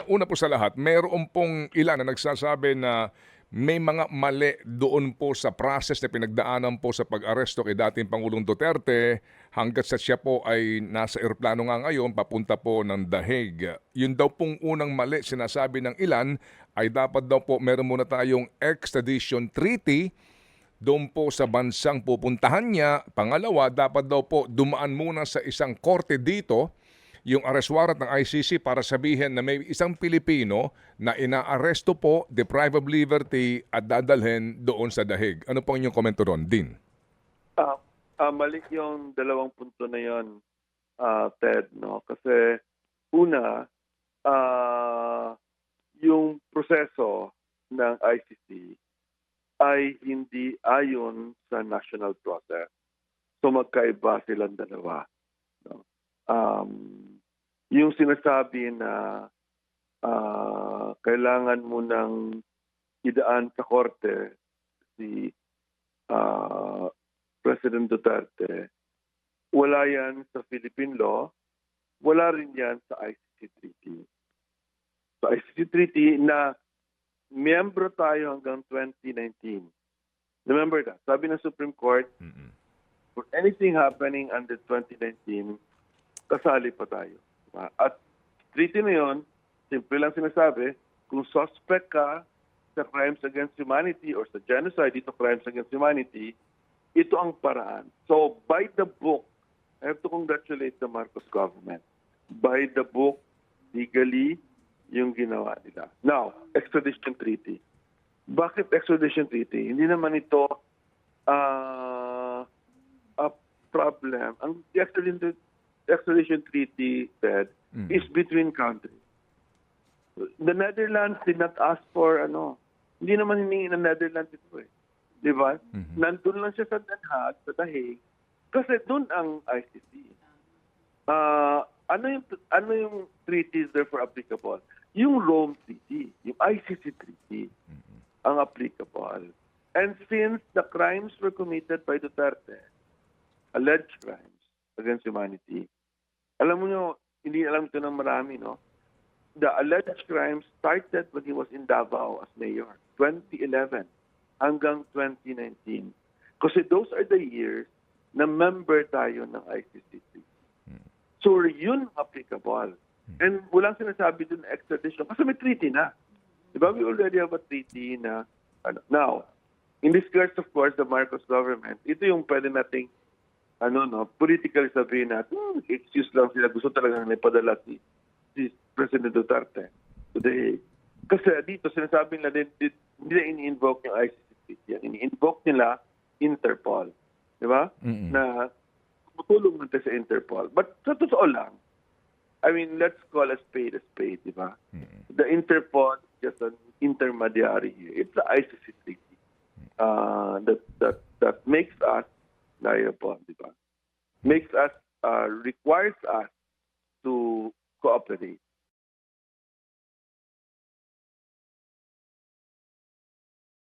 una po sa lahat, mayroon pong ilan na nagsasabi na may mga mali doon po sa process na pinagdaanan po sa pag-aresto kay dating Pangulong Duterte hanggat sa siya po ay nasa eroplano nga ngayon papunta po ng The Hague. Yun daw pong unang mali sinasabi ng ilan ay dapat daw po meron muna tayong extradition treaty doon po sa bansang pupuntahan niya. Pangalawa, dapat daw po dumaan muna sa isang korte dito yung arrest warrant ng ICC para sabihin na may isang Pilipino na inaaresto po, deprive of liberty at dadalhin doon sa dahig. Ano po inyong komento doon, Din? Mali yung dalawang punto na yon, Ted, no? Kasi una, yung proseso ng ICC ay hindi ayon sa national process. So magkaiba silang dalawa. No? Yung sinasabi na kailangan mo nang idaan sa korte si President Duterte, wala yan sa Philippine law, wala rin yan sa ICC Treaty. Sa ICC Treaty na miyembro tayo hanggang 2019. Remember that. Sabi ng Supreme Court, for anything happening under 2019, kasali pa tayo. At treaty na yun, simple lang sinasabi, kung suspect ka sa crimes against humanity or sa genocide, dito crimes against humanity, ito ang paraan. So, by the book, I have to congratulate the Marcos government. By the book, legally, yung ginawa nila. Now, extradition treaty. Bakit extradition treaty? Hindi naman ito a problem. Ang extradition treaty said is between countries. The Netherlands did not ask for hindi naman hiningi ng Netherlands ito eh. Di ba? Nandun lang siya sa Den Haag, sa The Hague, kasi doon ang ICC. Ano yung treaties therefore applicable? Yung Rome Treaty, yung ICC Treaty, ang applicable. And since the crimes were committed by Duterte, alleged crimes against humanity, alam mo nyo, hindi alam ito ng marami, no? The alleged crimes started when he was in Davao as mayor, 2011 hanggang 2019. Kasi those are the years na member tayo ng ICC. So yun applicable. And walang sinasabi dun extradition kasi may treaty na. Diba? We already have a treaty na now, in this case, of course, the Marcos government, ito yung pwede nating politically sabihin natin, excuse lang sila, gusto talaga na ipadala si President Duterte today. Kasi dito, sinasabi nila, hindi na ini-invoke yung ICC treaty. Ini-invoke nila Interpol. Di ba? Na tumutulong natin sa Interpol. But sa totoo lang, I mean, let's call a spade, di ba? The Interpol is just an intermediary here. It's the ICC treaty that makes us liable, di ba? Makes us, requires us to cooperate.